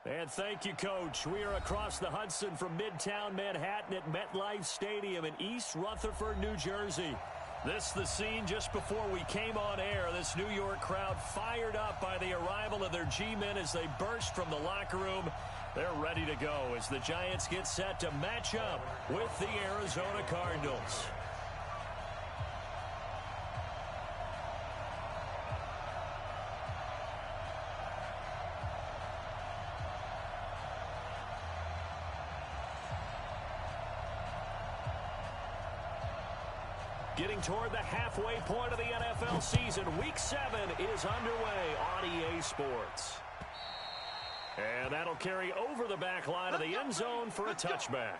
And thank you, Coach. We are across the Hudson from Midtown Manhattan at MetLife Stadium in East Rutherford, New Jersey. This the scene just before we came on air. This New York crowd fired up by the arrival of their G-men as they burst from the locker room. They're ready to go as the Giants get set to match up with the Arizona Cardinals. Getting toward the halfway point of the NFL season, Week 7 is underway on EA Sports. And that'll carry over the back line of the end zone for a touchback.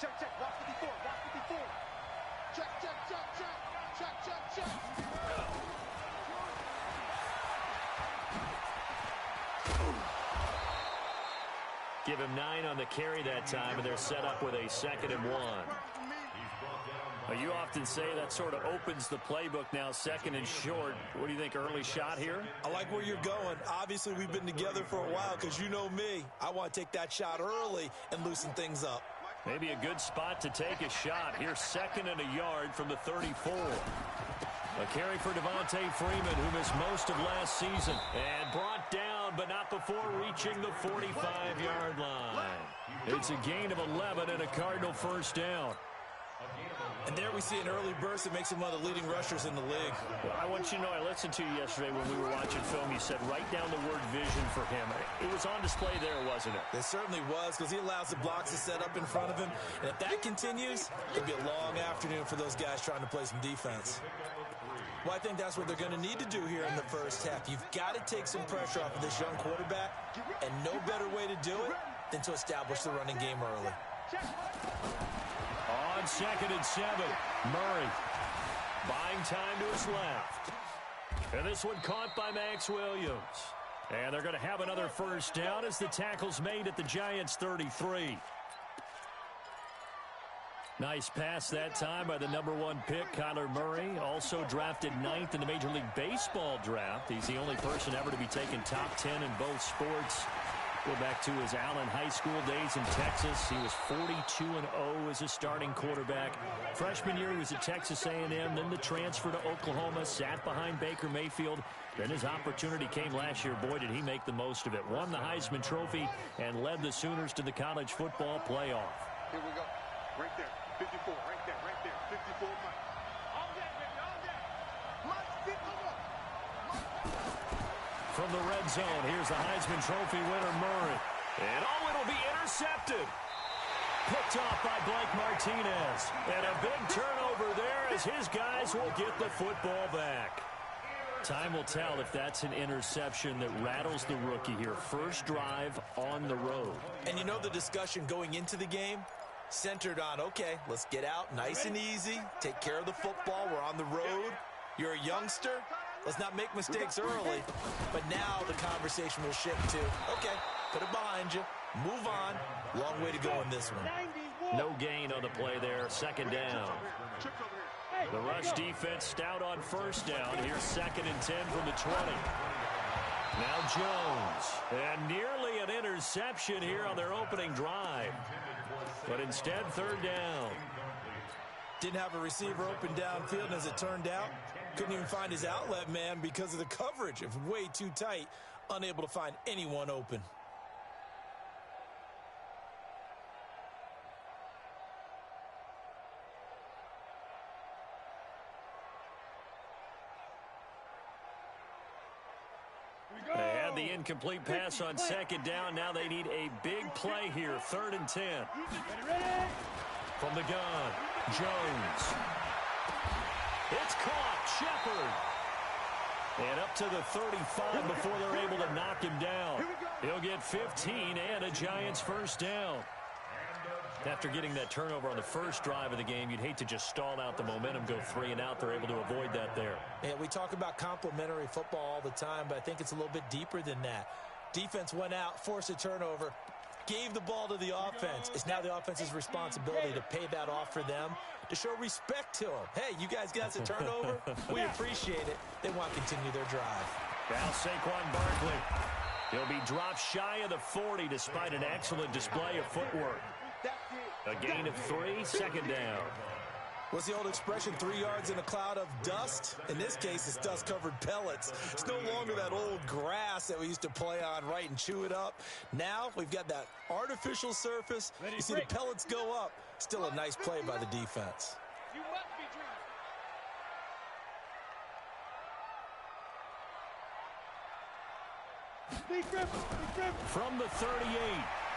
Check, check, watch 54, watch 54. Check, check, check, check, check, check, check. Give him 9 on the carry that time, and they're set up with a 2nd and 1. You often say that sort of opens the playbook now, 2nd and short. What do you think, early shot here? I like where you're going. Obviously, we've been together for a while because you know me. I want to take that shot early and loosen things up. Maybe a good spot to take a shot. Here's 2nd and a yard from the 34. A carry for Devontae Freeman, who missed most of last season. And brought down, but not before reaching the 45-yard line. It's a gain of 11 and a Cardinal first down. And there we see an early burst that makes him one of the leading rushers in the league. Well, I want you to know, I listened to you yesterday when we were watching film. You said write down the word vision for him. It was on display there, wasn't it? It certainly was, because he allows the blocks to set up in front of him. And if that continues, it'll be a long afternoon for those guys trying to play some defense. Well, I think that's what they're going to need to do here in the first half. You've got to take some pressure off of this young quarterback, and no better way to do it than to establish the running game early. On 2nd and 7, Murray buying time to his left. And this one caught by Max Williams. And they're going to have another first down as the tackle's made at the Giants' 33. Nice pass that time by the #1 pick, Kyler Murray. Also drafted 9th in the Major League Baseball draft. He's the only person ever to be taken top 10 in both sports. Go back to his Allen High School days in Texas. He was 42-0 as a starting quarterback. Freshman year, he was at Texas A&M. Then the transfer to Oklahoma, sat behind Baker Mayfield. Then his opportunity came last year. Boy, did he make the most of it. Won the Heisman Trophy and led the Sooners to the college football playoff. Here we go. Right there. 54. Right there. Right there. 54. Mike. All day, baby. All day. Mike, 54. From the red zone, here's the Heisman Trophy winner, Murray. And it'll be intercepted. Picked off by Blake Martinez. And a big turnover there as his guys will get the football back. Time will tell if that's an interception that rattles the rookie here. First drive on the road. And you know the discussion going into the game? Centered on, okay, let's get out nice and easy. Take care of the football. We're on the road. You're a youngster. Let's not make mistakes early. But now the conversation will shift to, okay, put it behind you. Move on. Long way to go in this one. No gain on the play there. 2nd down. The rush defense stout on first down. Here's 2nd and 10 from the 20. Now Jones. And nearly an interception here on their opening drive. But instead, 3rd down. Didn't have a receiver open downfield, and as it turned out, couldn't even find his outlet man because of the coverage. It was way too tight, unable to find anyone open. They had the incomplete pass on 2nd down. Now they need a big play here. 3rd and 10. From the gun, Jones. It's caught. Shepard. And up to the 35 before they're able to knock him down. He'll get 15 and a Giants first down. After getting that turnover on the first drive of the game, you'd hate to just stall out the momentum, go 3 and out. They're able to avoid that there. Yeah, we talk about complementary football all the time, but I think it's a little bit deeper than that. Defense went out, forced a turnover, gave the ball to the offense. It's now the offense's responsibility to pay that off for them, to show respect to them. Hey, you guys got a turnover? We appreciate it. They want to continue their drive. Now Saquon Barkley. He'll be dropped shy of the 40 despite an excellent display of footwork. A gain of 3, second down. What's the old expression, 3 yards in a cloud of dust? In this case, it's dust-covered pellets. It's no longer that old grass that we used to play on, right, and chew it up. Now we've got that artificial surface. You see the pellets go up. Still a nice play by the defense. You must be dreaming. From the 38,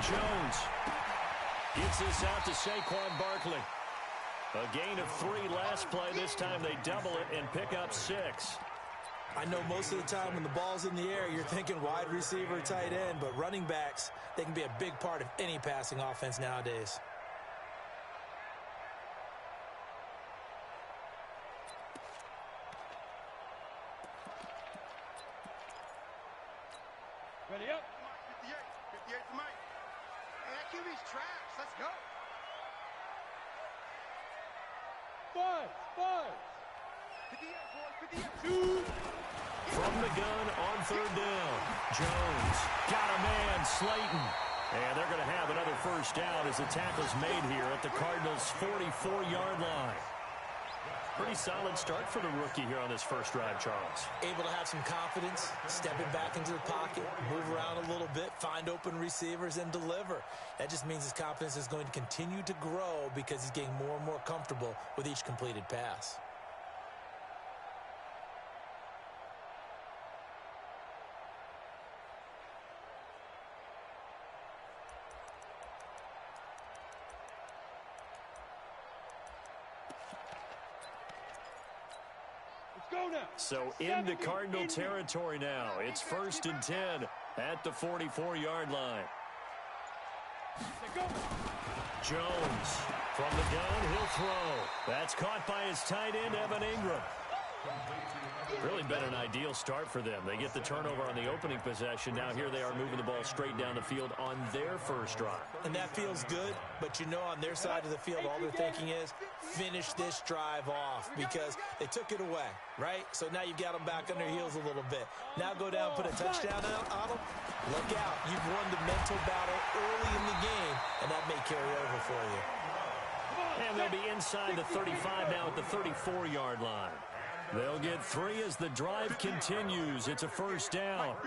Jones gets this out to Saquon Barkley. A gain of 3 last play. This time they double it and pick up 6. I know most of the time when the ball's in the air, you're thinking wide receiver, tight end, but running backs, they can be a big part of any passing offense nowadays. Ready up. 58. 58 to Mike. Hey, that QB's trash. Let's go. 5. 58, boys. 58. 2. From the gun on third down. Jones got a man, Slayton. And they're going to have another first down as the tackle's made here at the Cardinals' 44-yard line. Pretty solid start for the rookie here on this first drive, Charles. Able to have some confidence, stepping back into the pocket, move around a little bit, find open receivers, and deliver. That just means his confidence is going to continue to grow because he's getting more and more comfortable with each completed pass. So into Cardinal territory now. It's 1st and 10 at the 44-yard line. Jones from the gun, he'll throw. That's caught by his tight end, Evan Ingram. Really been an ideal start for them. They get the turnover on the opening possession. Now here they are moving the ball straight down the field on their first drive. And that feels good, but you know on their side of the field, all they're thinking is finish this drive off because they took it away, right? So now you've got them back on their heels a little bit. Now go down, put a touchdown on them. Look out. You've won the mental battle early in the game, and that may carry over for you. And they'll be inside the 35 now at the 34-yard line. They'll get 3 as the drive continues. It's a first down.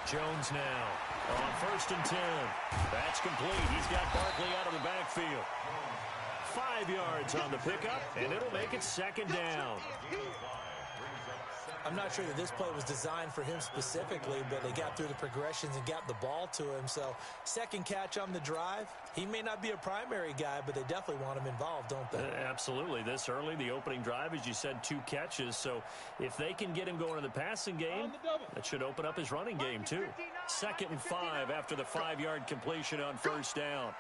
Jones now on 1st and 10. That's complete. He's got Barkley out of the backfield. 5 yards on the pickup, and it'll make it 2nd down. I'm not sure that this play was designed for him specifically, but they got through the progressions and got the ball to him. So 2nd catch on the drive. He may not be a primary guy, but they definitely want him involved, don't they? Absolutely. This early, the opening drive, as you said, 2 catches. So if they can get him going in the passing game, that should open up his running game too. 2nd and 5 after the 5-yard completion on first down.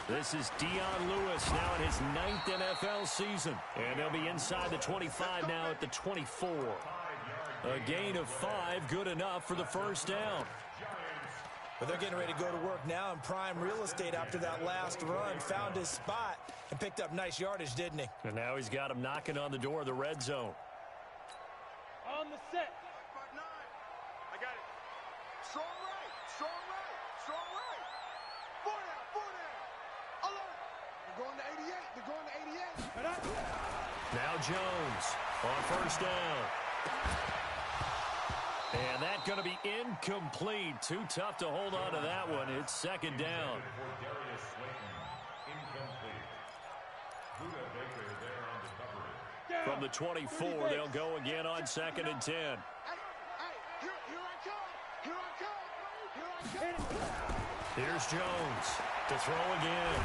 This is Dion Lewis now in his 9th NFL season. And they'll be inside the 25 now at the 24. A gain of 5, good enough for the first down. But they're getting ready to go to work now in prime real estate after that last run. Found his spot and picked up nice yardage, didn't he? And now he's got him knocking on the door of the red zone. On the set. 5-9. I got it. Strong right. Strong right. Strong right. 4 down. 4 down. Alert. They're going to 88. They're going to 88. Now Jones on first down. And that's going to be incomplete. Too tough to hold on to that one. It's 2nd down. From the 24, they'll go again on 2nd and 10. Here I come. Here I come. Here I come. Here's Jones to throw again.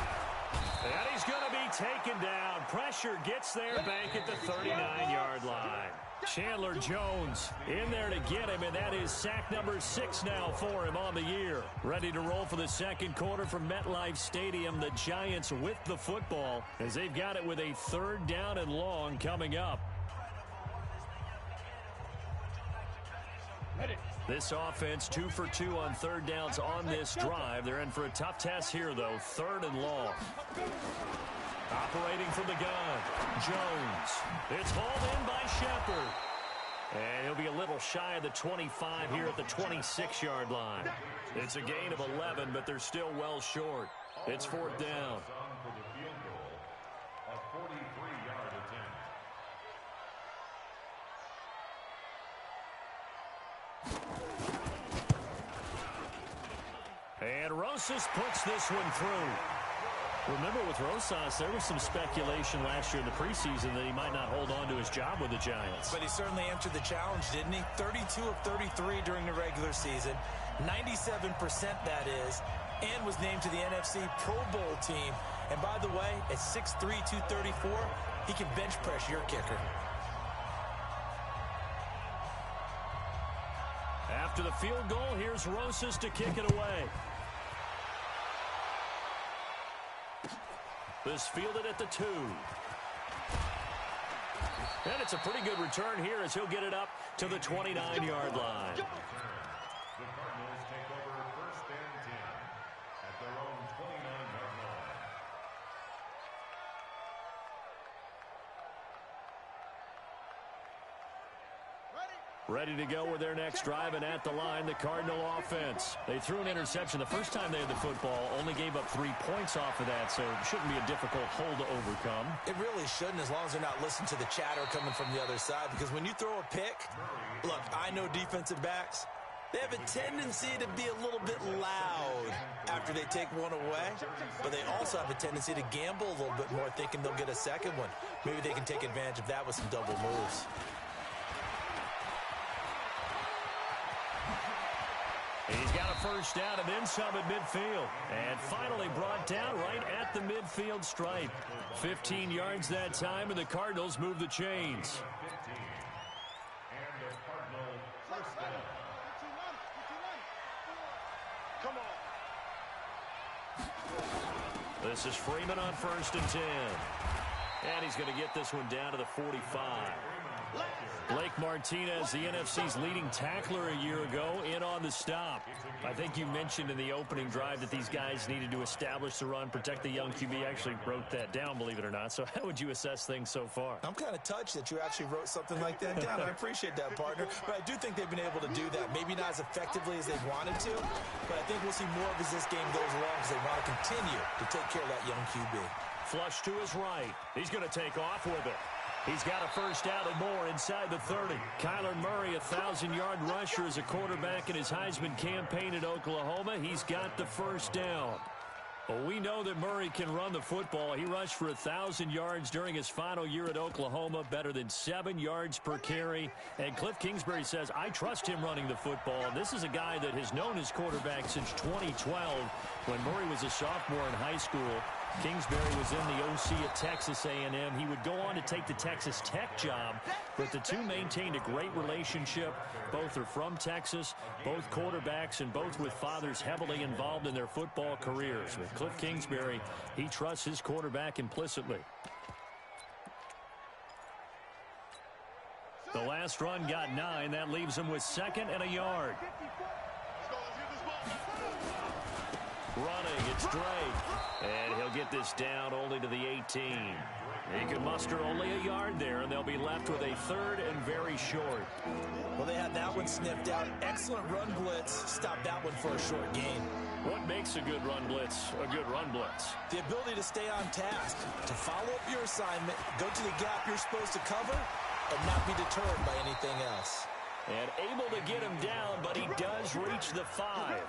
And he's going to be taken down. Pressure gets there back at the 39-yard line. Chandler Jones in there to get him, and that is sack number 6 now for him on the year. Ready to roll for the second quarter from MetLife Stadium. The Giants with the football as they've got it with a 3rd down and long coming up. This offense 2 for 2 on 3rd downs on this drive. They're in for a tough test here, though. 3rd and long. Operating from the gun, Jones. It's hauled in by Shepard. And he'll be a little shy of the 25 here at the 26-yard line. It's a gain of 11, but they're still well short. It's 4th down. And Rosas puts this one through. Remember, with Rosas, there was some speculation last year in the preseason that he might not hold on to his job with the Giants. But he certainly answered the challenge, didn't he? 32 of 33 during the regular season, 97% that is, and was named to the NFC Pro Bowl team. And by the way, at 6'3", 234, he can bench press your kicker. After the field goal, here's Rosas to kick it away. This fielded at the 2. And it's a pretty good return here as he'll get it up to the 29-yard line. The Cardinals take over 1st and 10 at their own 29-yard line. Ready to go with their next drive, and at the line, the Cardinal offense. They threw an interception the first time they had the football, only gave up 3 points off of that, so it shouldn't be a difficult hole to overcome. It really shouldn't, as long as they're not listening to the chatter coming from the other side, because when you throw a pick, look, I know defensive backs, they have a tendency to be a little bit loud after they take one away, but they also have a tendency to gamble a little bit more, thinking they'll get a second one. Maybe they can take advantage of that with some double moves. He's got a first down and then some at midfield. And finally brought down right at the midfield stripe. 15 yards that time, and the Cardinals move the chains. And the Cardinal first down. Come on. This is Freeman on 1st and 10. And he's going to get this one down to the 45. Blake Martinez, the NFC's leading tackler a year ago, in on the stop. I think you mentioned in the opening drive that these guys needed to establish the run, protect the young QB. Actually wrote that down, believe it or not. So how would you assess things so far? I'm kind of touched that you actually wrote something like that down. I appreciate that, partner. But I do think they've been able to do that. Maybe not as effectively as they wanted to, but I think we'll see more of as this game goes along because they want to continue to take care of that young QB. Flush to his right. He's going to take off with it. He's got a first down and more inside the 30. Kyler Murray, a 1,000-yard rusher as a quarterback in his Heisman campaign at Oklahoma. He's got the first down. Well, we know that Murray can run the football. He rushed for 1,000 yards during his final year at Oklahoma, better than 7 yards per carry. And Cliff Kingsbury says, I trust him running the football. This is a guy that has known his quarterback since 2012 when Murray was a sophomore in high school. Kingsbury was in the OC at Texas A&M. He would go on to take the Texas Tech job, but the two maintained a great relationship. Both are from Texas, both quarterbacks, and both with fathers heavily involved in their football careers. With Cliff Kingsbury, he trusts his quarterback implicitly. The last run got 9. That leaves him with 2nd and a yard. Running, it's Drake. And he'll get this down only to the 18. He can muster only a yard there, and they'll be left with a 3rd and very short. Well, they had that one sniffed out. Excellent run blitz. Stop that one for a short gain. What makes a good run blitz a good run blitz? The ability to stay on task, to follow up your assignment, go to the gap you're supposed to cover, and not be deterred by anything else. And able to get him down, but he does reach the 5.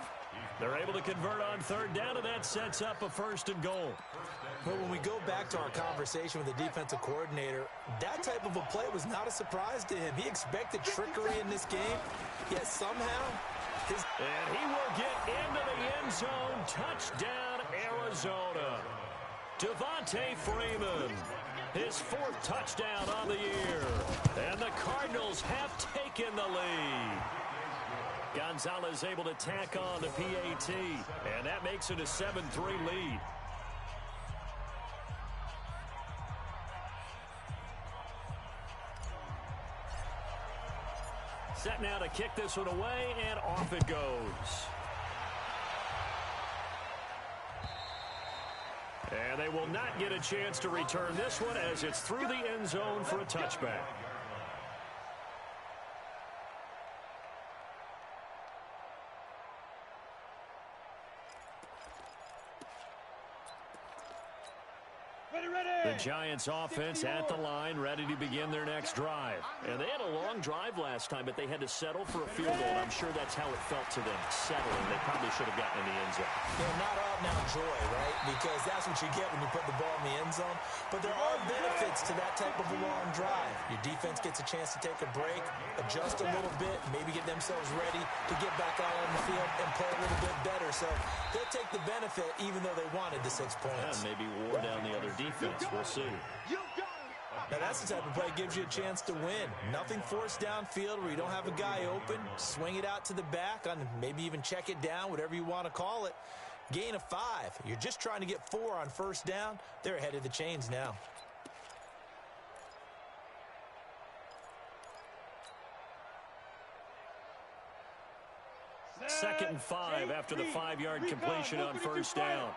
They're able to convert on 3rd down, and that sets up a 1st and goal. But when we go back to our conversation with the defensive coordinator, that type of a play was not a surprise to him. He expected trickery in this game, yet somehow And he will get into the end zone. Touchdown, Arizona. Devontae Freeman. His 4th touchdown on the year. And the Cardinals have taken the lead. Gonzalez able to tack on the PAT. And that makes it a 7-3 lead. Set now to kick this one away, and off it goes. And they will not get a chance to return this one as it's through the end zone for a touchback. The Giants offense at the line, ready to begin their next drive. And they had a long drive last time, but they had to settle for a field goal, and I'm sure that's how it felt to them, settling. They probably should have gotten in the end zone. Not out now joy, right? Because that's what you get when you put the ball in the end zone. But there are benefits to that type of a long drive. Your defense gets a chance to take a break, adjust a little bit, maybe get themselves ready to get back out on the field and play a little bit better. So they'll take the benefit even though they wanted the 6 points. Yeah, maybe wore down the other defense. We'll see. Now that's the type of play that gives you a chance to win. Nothing forced downfield where you don't have a guy open. Swing it out to the back, on maybe even check it down, whatever you want to call it. Gain of 5. You're just trying to get 4 on first down. They're ahead of the chains now. Second and 5 after the 5-yard completion on first down.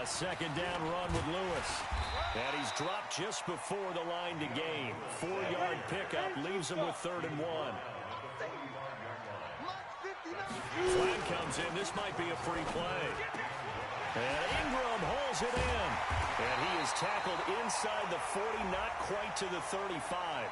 A second down run with Lewis. And he's dropped just before the line to gain. 4-yard pickup leaves him with 3rd and 1. Flag comes in. This might be a free play. And Ingram holds it in. And he is tackled inside the 40, not quite to the 35.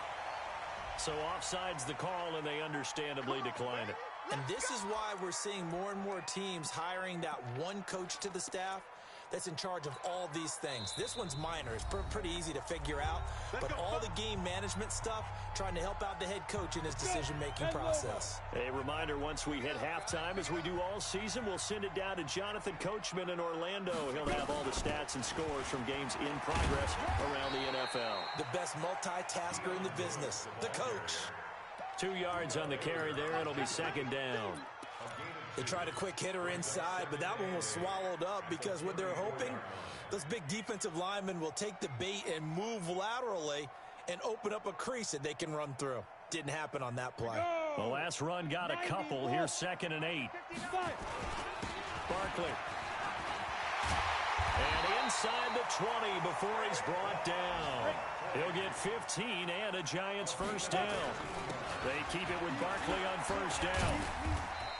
So offside's the call, and they understandably decline it. And this is why we're seeing more and more teams hiring that one coach to the staff that's in charge of all these things. This one's minor. It's pretty easy to figure out. But all the game management stuff, trying to help out the head coach in his decision-making process. A reminder, once we hit halftime, as we do all season, we'll send it down to Jonathan Coachman in Orlando. He'll have all the stats and scores from games in progress around the NFL. The best multitasker in the business, the coach. 2 yards on the carry there. It'll be second down. They tried a quick hitter inside, but that one was swallowed up because what they're hoping, those big defensive linemen will take the bait and move laterally and open up a crease that they can run through. Didn't happen on that play. The last run got a couple. Here's 2nd and 8. Barkley. And inside the 20 before he's brought down. He'll get 15 and a Giants first down. They keep it with Barkley on first down.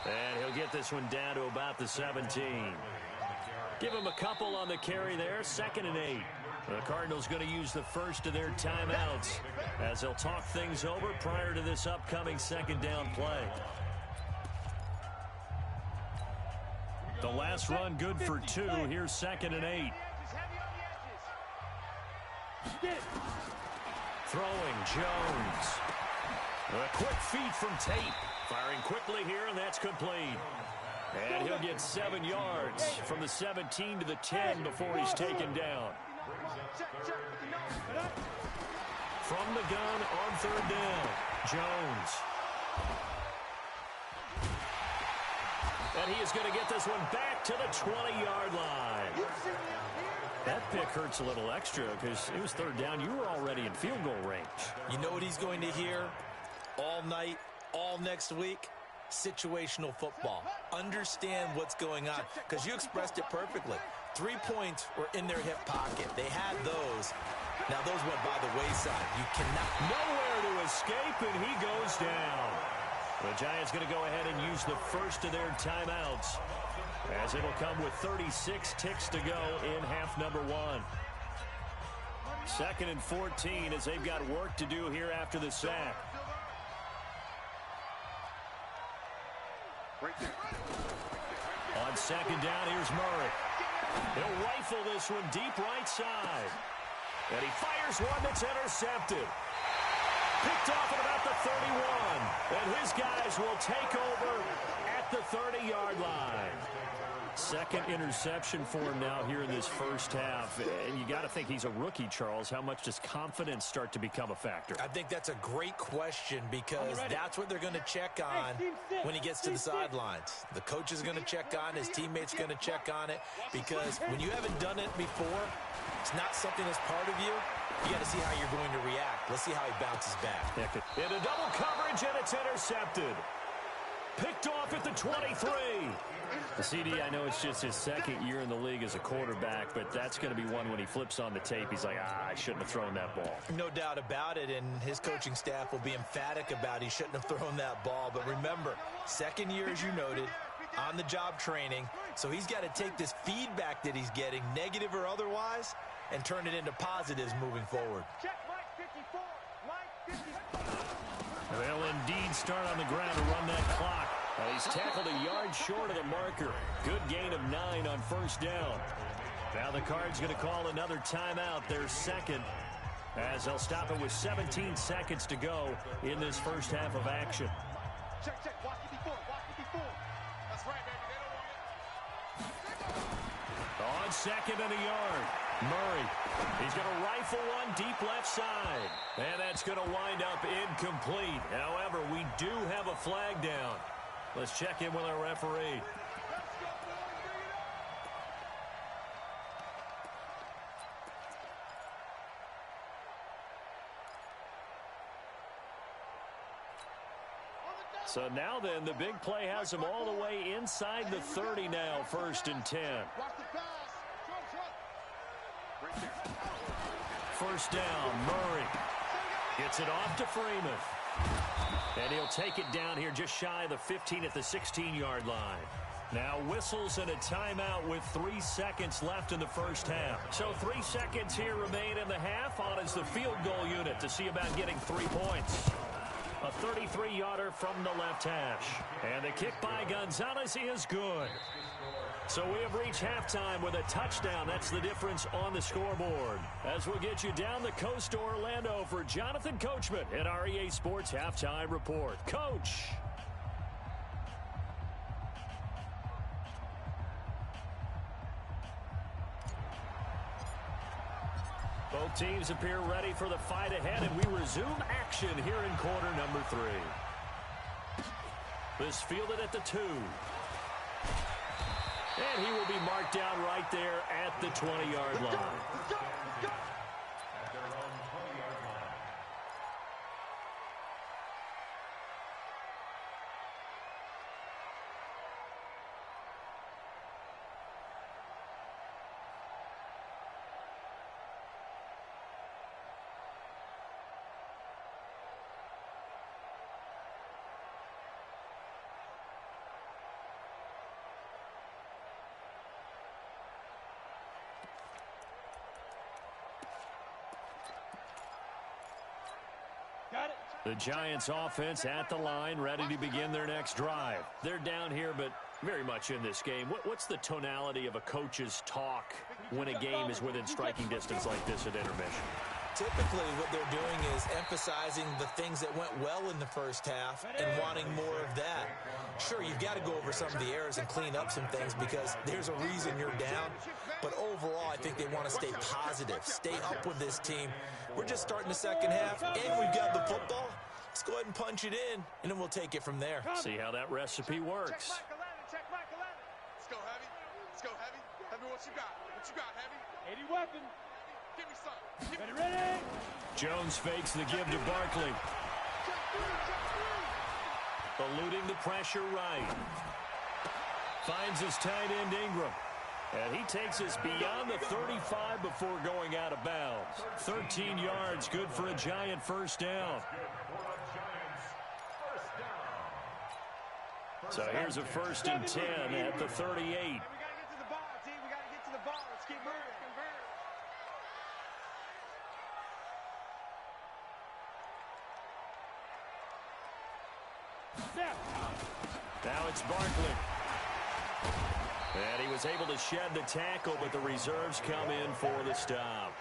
And he'll get this one down to about the 17. Give him a couple on the carry there. 2nd and 8. The Cardinals going to use the first of their timeouts as they'll talk things over prior to this upcoming second down play. The last run good for 2. Here's 2nd and 8. Throwing Jones. A quick feed from Tate. Firing quickly here, and that's complete. And he'll get 7 yards from the 17 to the 10 before he's taken down. From the gun on 3rd down, Jones. And he is going to get this one back to the 20-yard line. That pick hurts a little extra because it was 3rd down. You were already in field goal range. You know what he's going to hear all night, all next week? Situational football. Understand what's going on, because you expressed it perfectly. 3 points were in their hip pocket. They had those. Now those went by the wayside. You cannot. Nowhere to escape, and he goes down. The Giants going to go ahead and use the first of their timeouts, as it'll come with 36 ticks to go in half number 1. 2nd and 14 as they've got work to do here after the sack. On 2nd down, here's Murray. He'll rifle this one deep right side. And he fires one that's intercepted. Picked off at about the 31. And his guys will take over at the 30-yard line. Second interception for him now here in this first half. And you got to think he's a rookie, Charles. How much does confidence start to become a factor? I think that's a great question because that's what they're going to check on when he gets to the sidelines. The coach is going to check on it. His teammates are going to check on it because when you haven't done it before, it's not something that's part of you. You got to see how you're going to react. Let's see how he bounces back. In a double coverage, and it's intercepted. Picked off at the 23. The CD, I know it's just his second year in the league as a quarterback, but that's going to be one when he flips on the tape. He's like, I shouldn't have thrown that ball. No doubt about it, and his coaching staff will be emphatic about he shouldn't have thrown that ball. But remember, second year, as you noted, on-the-job training, so he's got to take this feedback that he's getting, negative or otherwise, and turn it into positives moving forward. They'll indeed start on the ground to run that clock. He's tackled a yard short of the marker. Good gain of 9 on first down. Now the Cards going to call another timeout, their second, as they'll stop it with 17 seconds to go in this first half of action. Check, watch it before. That's right, baby. They don't want it. On second and a yard. Murray. He's going to rifle one deep left side. And that's going to wind up incomplete. However, we do have a flag down. Let's check in with our referee. So now then, the big play has him all the way inside the 30 now, 1st and 10. First down, Murray gets it off to Freeman. And he'll take it down here just shy of the 15 at the 16-yard line. Now whistles and a timeout with 3 seconds left in the first half. So 3 seconds here remain in the half. On is the field goal unit to see about getting 3 points. A 33-yarder from the left hash. And the kick by Gonzalez is good. So we have reached halftime with a touchdown. That's the difference on the scoreboard. As we'll get you down the coast to Orlando for Jonathan Coachman at our EA Sports Halftime Report. Coach. Both teams appear ready for the fight ahead, and we resume action here in quarter number 3. This fielded at the 2. And he will be marked down right there at the 20-yard line. At their own 20-yard line. The Giants offense at the line, ready to begin their next drive. They're down here, but very much in this game. What's the tonality of a coach's talk when a game is within striking distance like this at intermission? Typically, what they're doing is emphasizing the things that went well in the first half and wanting more of that. Sure, you've got to go over some of the errors and clean up some things because there's a reason you're down. But overall, I think they want to stay positive, stay up with this team. We're just starting the second half, and we've got the football. Let's go ahead and punch it in, and then we'll take it from there. See how that recipe works. Check Michael Allen. Let's go, Heavy. Let's go, Heavy. Heavy, what you got? What you got, Heavy? 80 weapon. Give me some. Ready? Jones fakes the give to Barkley. Eluding the pressure right. Finds his tight end Ingram. And he takes us beyond the 35 before going out of bounds. 13 yards, good for a Giant first down. So here's a 1st and 10 at the 38. We got to get to the ball, team. We got to get to the ball. Let's keep moving. Now it's Barkley. And he was able to shed the tackle, but the reserves come in for the stop.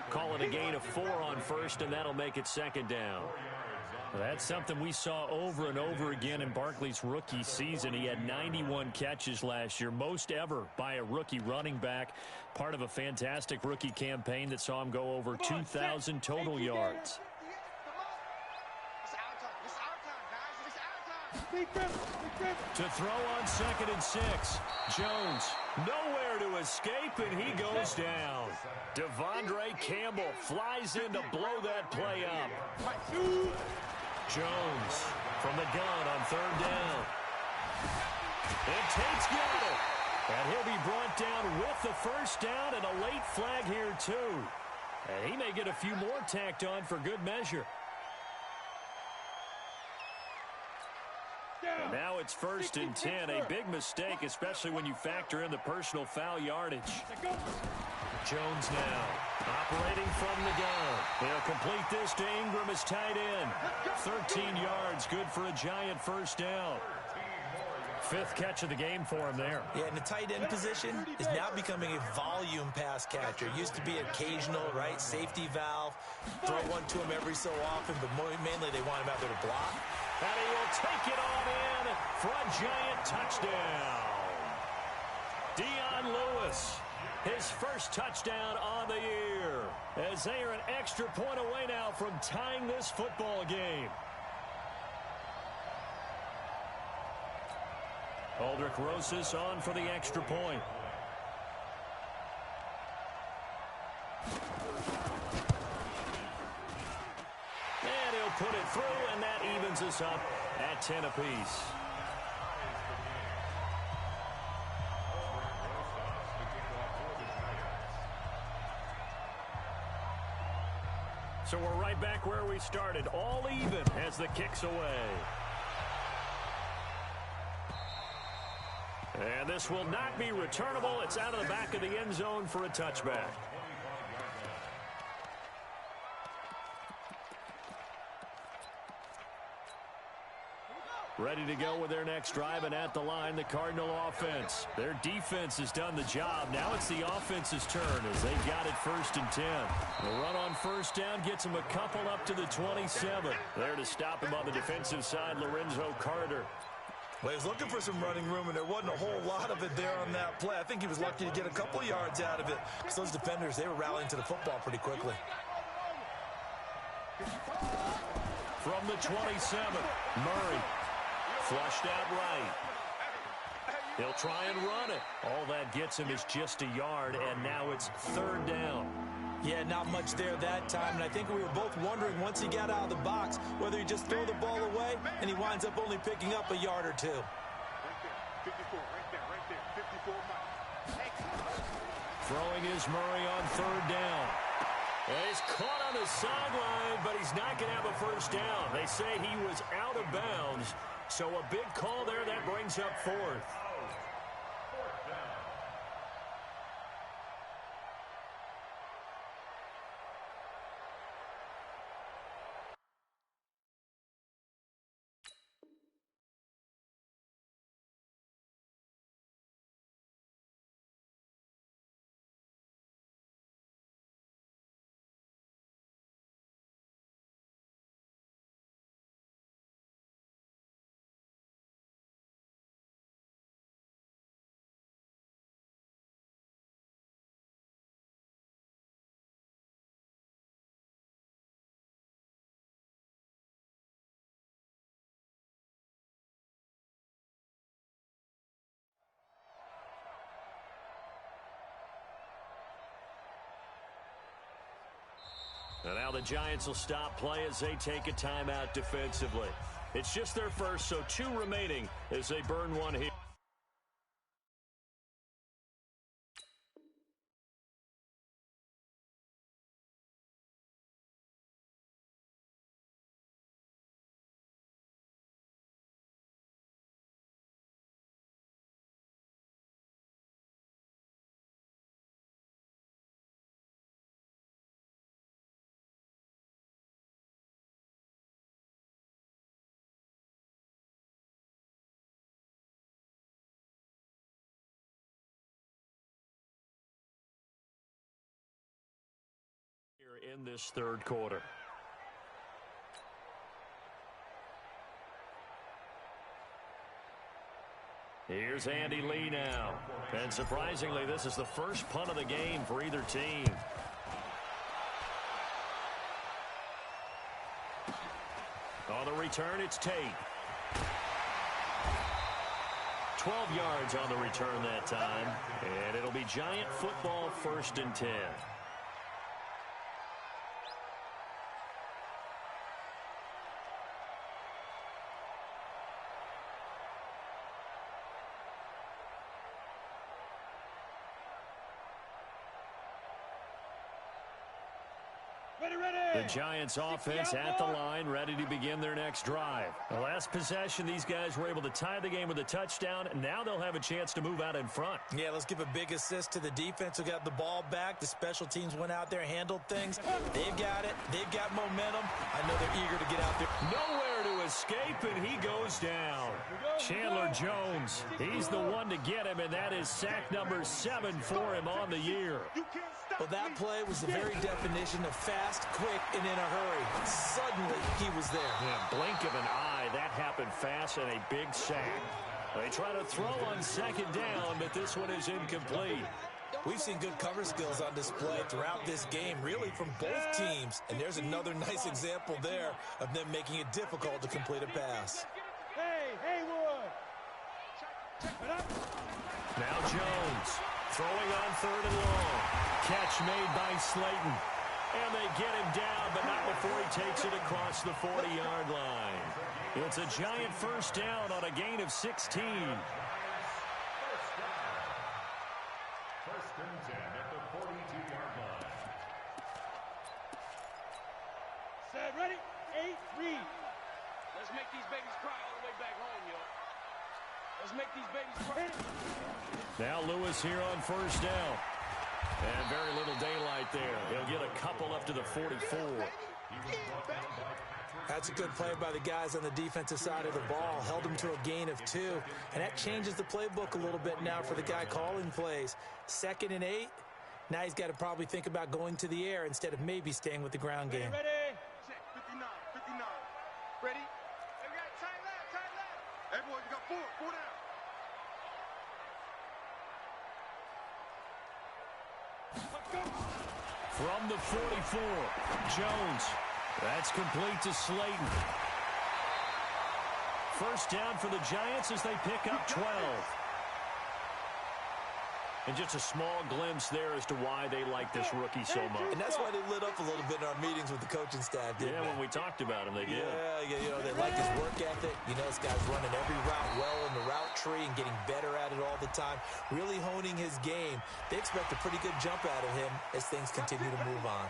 Call it a gain of 4 on first, and that'll make it 2nd down. 4 yards on That's something we saw over and over again in Barkley's rookie season. He had 91 catches last year, most ever by a rookie running back, part of a fantastic rookie campaign that saw him go over 2,000 total yards. To throw on 2nd and 6. Jones nowhere to escape, and he goes down. Devondre Campbell flies in to blow that play up. Jones from the gun on 3rd down. And Tate's got it. And he'll be brought down with the 1st down and a late flag here too. And he may get a few more tacked on for good measure. And now it's 1st and 10. A big mistake, especially when you factor in the personal foul yardage. Jones now operating from the gun. They'll complete this to Ingram, his tight end. 13 yards, good for a giant 1st down. 5th catch of the game for him there. Yeah, and the tight end position is now becoming a volume pass catcher. It used to be occasional, right, safety valve. Throw one to him every so often, but mainly they want him out there to block. And he will take it on in for a giant touchdown. Dion Lewis, his 1st touchdown on the year, as they are an extra point away now from tying this football game. Aldrich Rosas on for the extra point. And he'll put it through, and that evens us up at 10 apiece. So we're right back where we started, all even as the kick's away. And this will not be returnable. It's out of the back of the end zone for a touchback. Ready to go with their next drive, and at the line, the Cardinal offense. Their defense has done the job. Now it's the offense's turn as they got it 1st and 10. The run on 1st down gets them a couple up to the 27. There to stop him on the defensive side, Lorenzo Carter. Well, he was looking for some running room, and there wasn't a whole lot of it there on that play. I think he was lucky to get a couple yards out of it, because those defenders, they were rallying to the football pretty quickly. From the 27, Murray. Flushed out right. He'll try and run it. All that gets him is just a yard, and now it's 3rd down. Yeah, not much there that time, and I think we were both wondering once he got out of the box whether he just throw the ball away, and he winds up only picking up a yard or two. Right there, 54, right there, 54 miles. Throwing is Murray on 3rd down. And he's caught on the sideline, but he's not going to have a 1st down. They say he was out of bounds. So a big call there that brings up 4th. And now the Giants will stop play as they take a timeout defensively. It's just their first, so 2 remaining as they burn one here. In this 3rd quarter. Here's Andy Lee now. And surprisingly, this is the first punt of the game for either team. On the return, it's Tate. 12 yards on the return that time. And it'll be Giant football, 1st and 10. The Giants offense at the line, ready to begin their next drive. The last possession, these guys were able to tie the game with a touchdown, and now they'll have a chance to move out in front. Yeah, let's give a big assist to the defense who got the ball back. The special teams went out there, handled things. They've got it. They've got momentum. I know they're eager to get out there. Nowhere to escape, and he goes down. Chandler Jones, he's the one to get him, and that is sack number 7 for him on the year. Well, that play was the very definition of fast, quick, and in a hurry. Suddenly, he was there. Yeah, blink of an eye, that happened fast and a big sack. They try to throw on 2nd down, but this one is incomplete. We've seen good cover skills on display throughout this game, really from both teams. And there's another nice example there of them making it difficult to complete a pass. Hey, Haywood! Now Jones throwing on 3rd and long. Catch made by Slayton. And they get him down, but not before he takes it across the 40-yard line. It's a Giant 1st down on a gain of 16. 1st and 10 at the 42-yard line. Set, ready? 8, read. Let's make these babies cry all the way back home, yo. Let's make these babies cry. Now Lewis here on 1st down. And very little daylight there. He'll get a couple up to the 44. That's a good play by the guys on the defensive side of the ball. Held him to a gain of 2. And that changes the playbook a little bit now for the guy calling plays. 2nd and 8. Now he's got to probably think about going to the air instead of maybe staying with the ground game. Ready? Check, 59. Ready? Hey, we got tight left. Hey, boys, you got 4 down. From the 44, Jones. That's complete to Slayton. 1st down for the Giants as they pick up 12. And just a small glimpse there as to why they like this rookie so much. And that's why they lit up a little bit in our meetings with the coaching staff, didn't they? When we talked about him, they did. Yeah, you know, they like his work ethic. You know, this guy's running every route well in the route tree and getting better at it all the time, really honing his game. They expect a pretty good jump out of him as things continue to move on.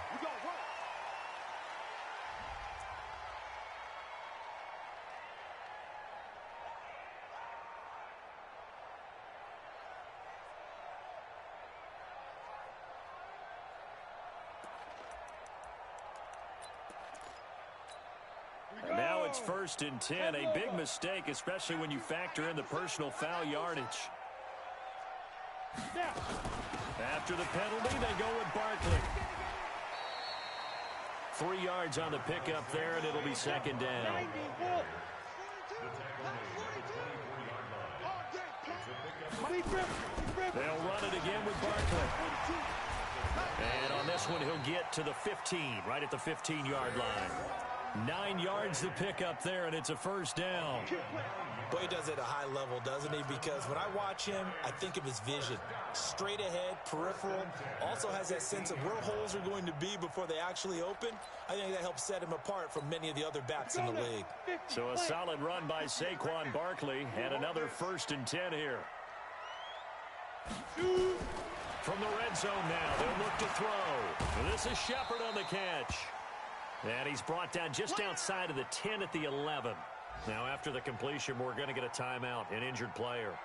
Now it's 1st and 10. A big mistake, especially when you factor in the personal foul yardage. After the penalty, they go with Barkley. 3 yards on the pickup there, and it'll be 2nd down. They'll run it again with Barkley. And on this one, he'll get to the 15, right at the 15-yard line. 9 yards to pick up there, and it's a 1st down. Boy, he does it at a high level, doesn't he? Because when I watch him, I think of his vision. Straight ahead, peripheral. Also has that sense of where holes are going to be before they actually open. I think that helps set him apart from many of the other backs in the league. So a solid run by Saquon Barkley, and another 1st and 10 here. From the red zone now, they'll look to throw. This is Shepard on the catch. And he's brought down just outside of the 10 at the 11. Now, after the completion, we're going to get a timeout, an injured player.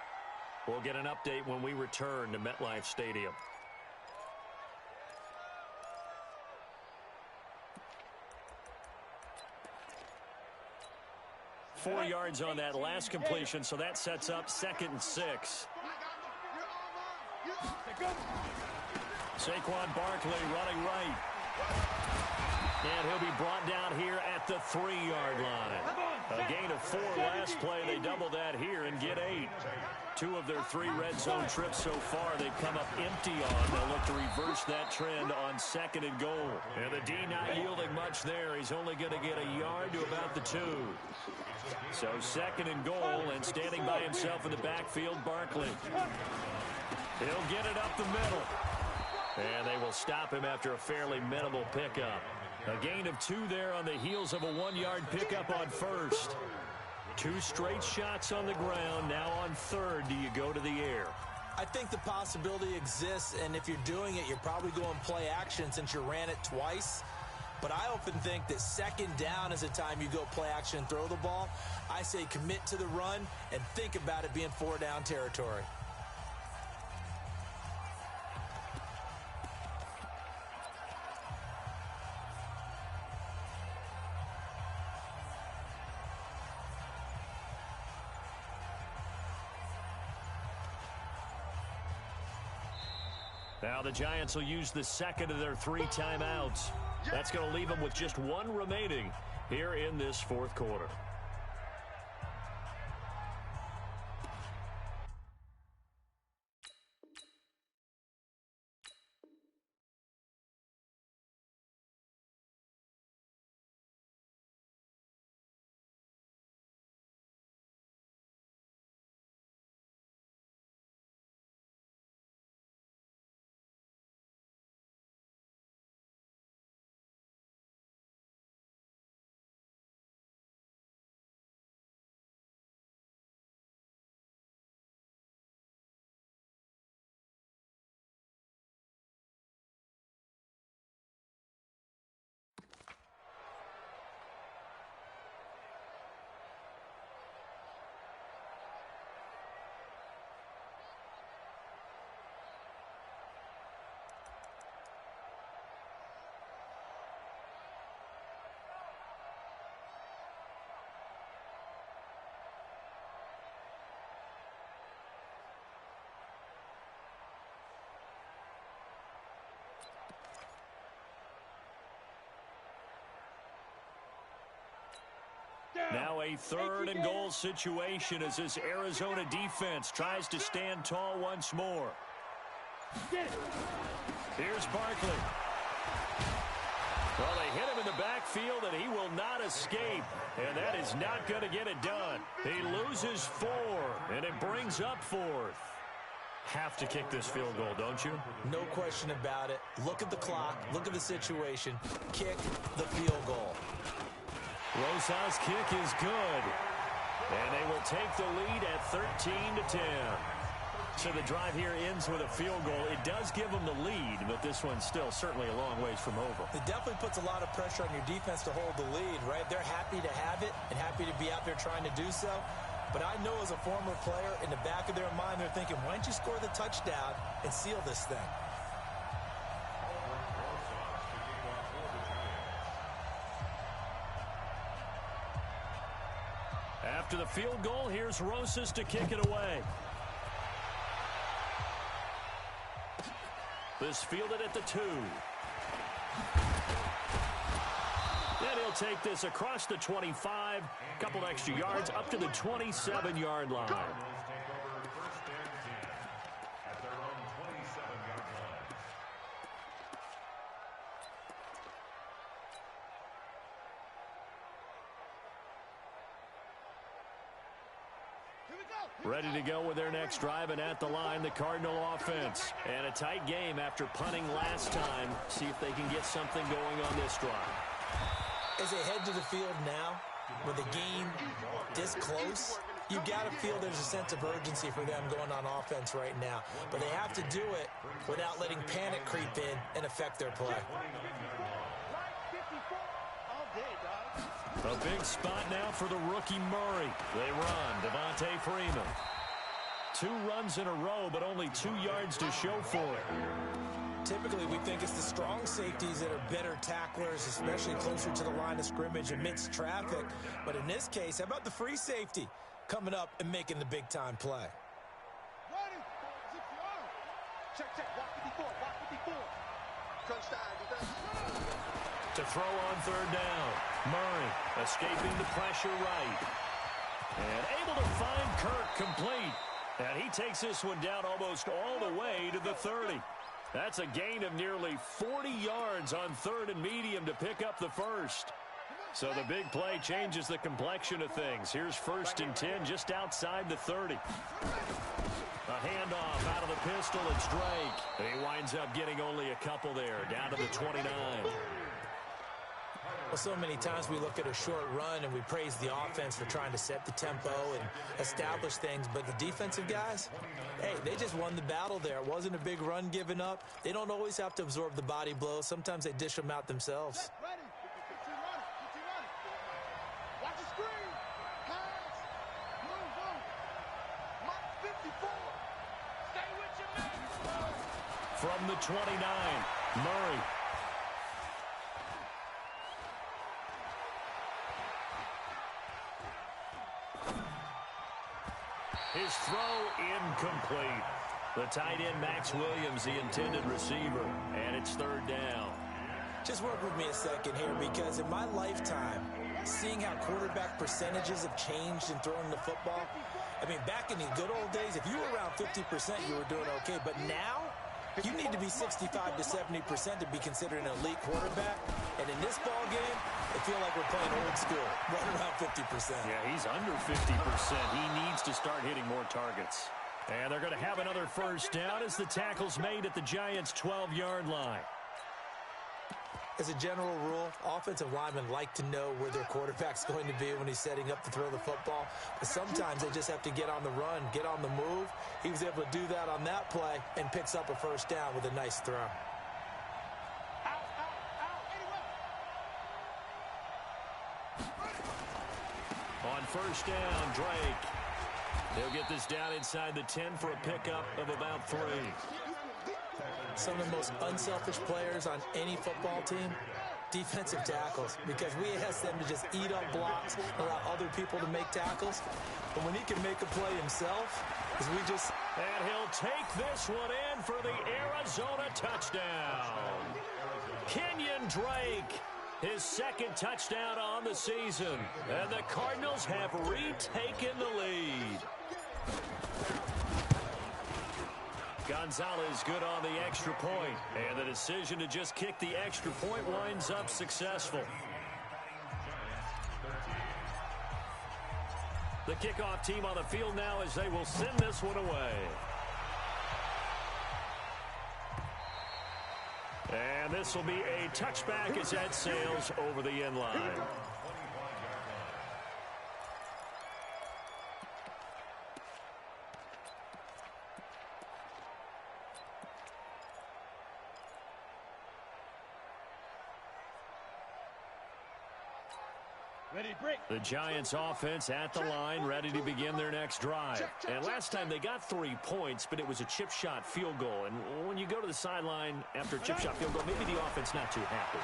We'll get an update when we return to MetLife Stadium. Four yards on that last completion, so that sets up 2nd and 6. Saquon Barkley running right. And he'll be brought down here at the 3-yard line. A gain of 4 last play. They double that here and get 8. 2 of their 3 red zone trips so far, they've come up empty on. They'll look to reverse that trend on 2nd and goal. And the D not yielding much there. He's only going to get a yard to about the 2. So 2nd and goal, and standing by himself in the backfield, Barkley. He'll get it up the middle. And they will stop him after a fairly minimal pickup. A gain of 2 there on the heels of a 1-yard pickup on 1st. 2 straight shots on the ground. Now on 3rd, do you go to the air? I think the possibility exists, and if you're doing it, you're probably going play action since you ran it twice. But I often think that 2nd down is the time you go play action and throw the ball. I say commit to the run and think about it being 4-down territory. Now the Giants will use the 2nd of their 3 timeouts. That's going to leave them with just 1 remaining here in this 4th quarter. Now a 3rd and goal situation as this Arizona defense tries to stand tall once more. Here's Barkley. Well, they hit him in the backfield, and he will not escape. And that is not going to get it done. He loses 4, and it brings up 4th. Have to kick this field goal, don't you? No question about it. Look at the clock. Look at the situation. Kick the field goal. Rosas' kick is good. And they will take the lead at 13-10. So the drive here ends with a field goal. It does give them the lead, but this one's still certainly a long ways from over. It definitely puts a lot of pressure on your defense to hold the lead, right? They're happy to have it and happy to be out there trying to do so. But I know as a former player, in the back of their mind, they're thinking, why don't you score the touchdown and seal this thing? After the field goal, here's Rosas to kick it away. This fielded at the 2. And he'll take this across the 25, couple extra yards up to the 27-yard line. Ready to go with their next drive, and at the line, the Cardinal offense. And a tight game after punting last time. See if they can get something going on this drive. As they head to the field now, with the game this close, you've got to feel there's a sense of urgency for them going on offense right now. But they have to do it without letting panic creep in and affect their play. A big spot now for the rookie Murray. They run. Devontae Freeman. 2 runs in a row, but only 2 yards to show for it. Typically, we think it's the strong safeties that are better tacklers, especially closer to the line of scrimmage amidst traffic. But in this case, how about the free safety coming up and making the big-time play? Check, walk 54, walk 54. Touchdown. To throw on 3rd down. Murray escaping the pressure right. And able to find Kirk complete. And he takes this one down almost all the way to the 30. That's a gain of nearly 40 yards on 3rd and medium to pick up the first. So the big play changes the complexion of things. Here's 1st and 10 just outside the 30. A handoff out of the pistol. It's Drake. And he winds up getting only a couple there, down to the 29. Well, so many times we look at a short run and we praise the offense for trying to set the tempo and establish things, but the defensive guys, hey, they just won the battle there. It wasn't a big run given up. They don't always have to absorb the body blows. Sometimes they dish them out themselves. Watch the screen. Pass. Move. Mark 54. Stay with your man. From the 29, Murray. His throw incomplete. The tight end, Max Williams, the intended receiver. And it's 3rd down. Just work with me a second here, because in my lifetime, seeing how quarterback percentages have changed in throwing the football, I mean, back in the good old days, if you were around 50%, you were doing okay. But now, you need to be 65 to 70% to be considered an elite quarterback. And in this ball game, I feel like we're playing old school, right around 50%. Yeah, he's under 50%. He needs to start hitting more targets. And they're going to have another first down as the tackle's made at the Giants' 12-yard line. As a general rule, offensive linemen like to know where their quarterback's going to be when he's setting up to throw the football. But sometimes they just have to get on the run, get on the move. He was able to do that on that play and picks up a first down with a nice throw. On first down, Drake. He'll get this down inside the 10 for a pickup of about 3. Some of the most unselfish players on any football team, defensive tackles, because we ask them to just eat up blocks, allow other people to make tackles. But when he can make a play himself, is we just... And he'll take this one in for the Arizona touchdown. Kenyon Drake, his 2nd touchdown on the season. And the Cardinals have retaken the lead. Gonzalez good on the extra point, and the decision to just kick the extra point winds up successful. The kickoff team on the field now as they will send this one away. And this will be a touchback as that sails over the end line. The Giants offense at the line, ready to begin their next drive. And last time they got 3 points, but it was a chip shot field goal. And when you go to the sideline after a chip shot field goal, maybe the offense not too happy.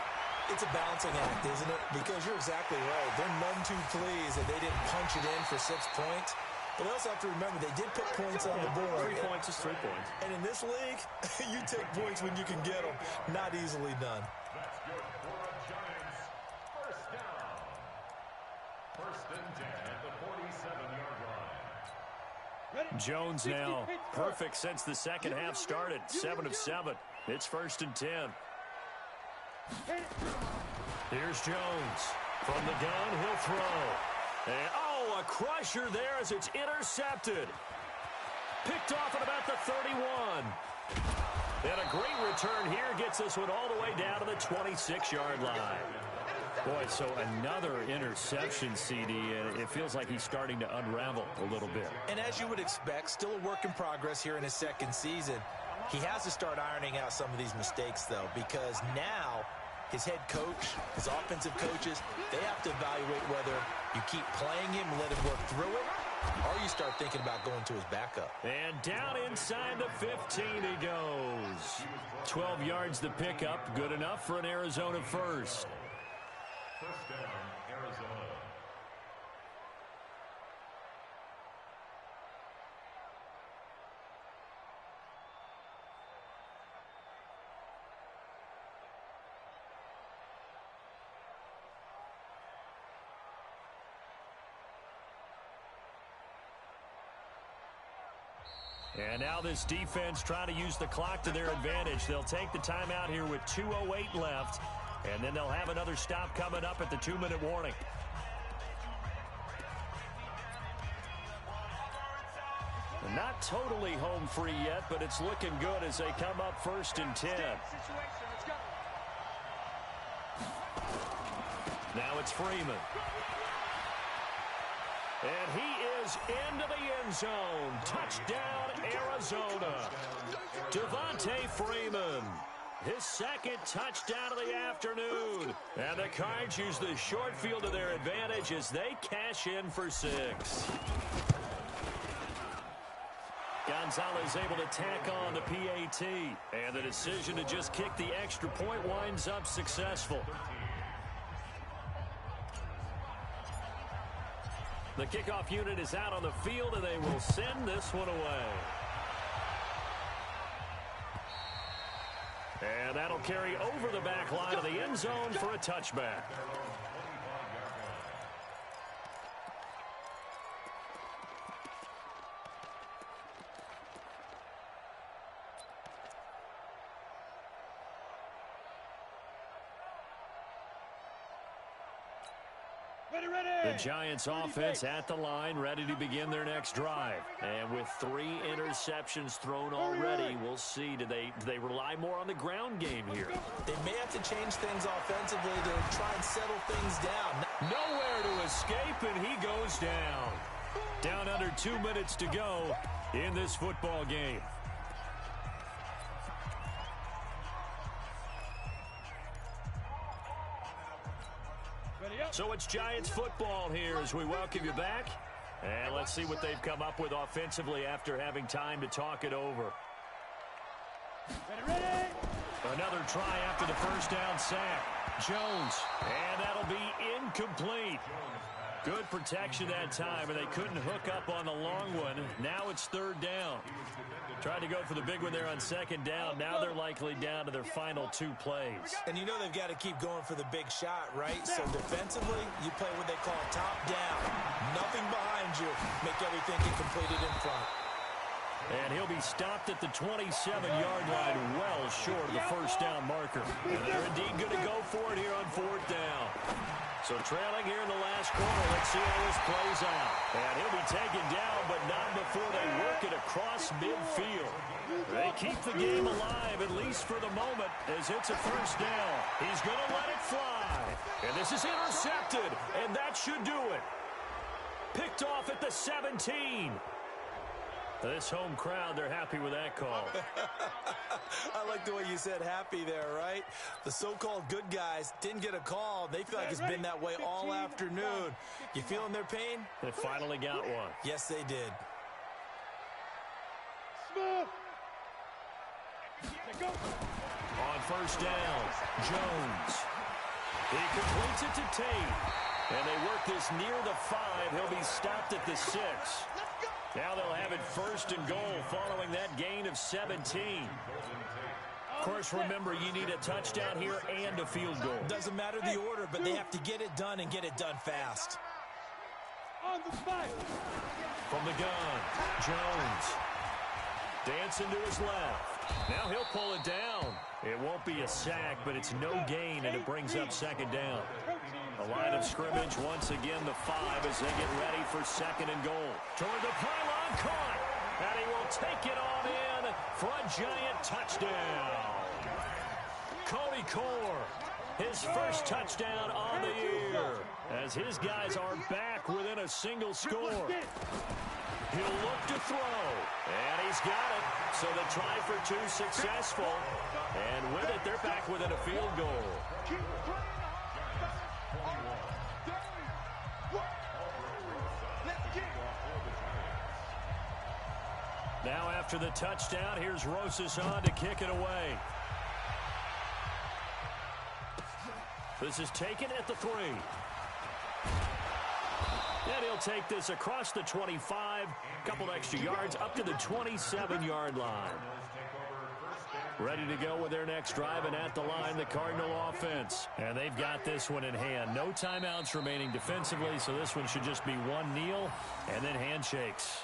It's a balancing act, isn't it? Because you're exactly right. They're none too pleased that they didn't punch it in for 6 points. But they also have to remember they did put points on the board. 3 points is 3 points. And in this league, you take points when you can get them. Not easily done. That's good for the Giants. First down. 1st and 10 at the 47-yard line. Jones now perfect since the second half started. 7 of 7. It's 1st and 10. Here's Jones. From the gun, he'll throw. And, a crusher there as it's intercepted. Picked off at about the 31. And a great return here gets this one all the way down to the 26-yard line. Boy, so another interception, CD, and it feels like he's starting to unravel a little bit. And as you would expect, still a work in progress here in his 2nd season. He has to start ironing out some of these mistakes, though, because now his head coach, his offensive coaches, they have to evaluate whether you keep playing him and let him work through it, or you start thinking about going to his backup. And down inside the 15 he goes. 12 yards the pickup, good enough for an Arizona first. First down, Arizona. And now this defense trying to use the clock to their advantage. They'll take the timeout here with 2:08 left, and then they'll have another stop coming up at the 2-minute warning. Not totally home free yet, but it's looking good as they come up 1st and 10. Now it's Freeman. And he is into the end zone. Touchdown, Arizona. Devontae Freeman. His 2nd touchdown of the afternoon. And the Cards use the short field to their advantage as they cash in for 6. Gonzalez able to tack on the PAT. And the decision to just kick the extra point winds up successful. The kickoff unit is out on the field, and they will send this one away. And that'll carry over the back line of the end zone for a touchback. The Giants offense at the line, ready to begin their next drive. And with 3 interceptions thrown already, we'll see. Do they rely more on the ground game here? They may have to change things offensively to try and settle things down. Nowhere to escape, and he goes down. Down under 2 minutes to go in this football game. So it's Giants football here as we welcome you back. And let's see what they've come up with offensively after having time to talk it over. Another try after the first down sack. Jones. And that'll be incomplete. Good protection that time, and they couldn't hook up on the long one. Now it's 3rd down. Tried to go for the big one there on 2nd down. Now they're likely down to their final 2 plays. And you know they've got to keep going for the big shot, right? So defensively, you play what they call top down. Nothing behind you. Make everything get completed in front. And he'll be stopped at the 27-yard line, well short of the first down marker. And they're indeed going to go for it here on 4th down. So trailing here in the last quarter, let's see how this plays out. And he'll be taken down, but not before they work it across midfield. They keep the game alive, at least for the moment, as it's a first down. He's going to let it fly. And this is intercepted, and that should do it. Picked off at the 17. This home crowd, they're happy with that call. I like the way you said happy there, right? The so-called good guys didn't get a call. They feel like it's been that way all afternoon. You feeling their pain? They finally got one. Yes, they did. On first down, Jones. He completes it to Tate. And they work this near the 5. He'll be stopped at the 6. Now they'll have it 1st and goal following that gain of 17. Of course, remember, you need a touchdown here and a field goal. Doesn't matter the order, but they have to get it done and get it done fast. From the gun, Jones. Dancing to his left. Now he'll pull it down. It won't be a sack, but it's no gain, and it brings up 2nd down. The line of scrimmage, once again, the 5 as they get ready for 2nd and goal. Toward the pylon, caught. And he will take it on in for a Giant touchdown. Cody Core, his first touchdown on the year, as his guys are back within a single score. He'll look to throw, and he's got it. So the try for 2 successful, and with it, they're back within a field goal. Now after the touchdown, here's Rosas on to kick it away. This is taken at the 3. And he'll take this across the 25, couple extra yards, up to the 27-yard line. Ready to go with their next drive, and at the line, the Cardinal offense. And they've got this one in hand. No timeouts remaining defensively, so this one should just be one kneel and then handshakes.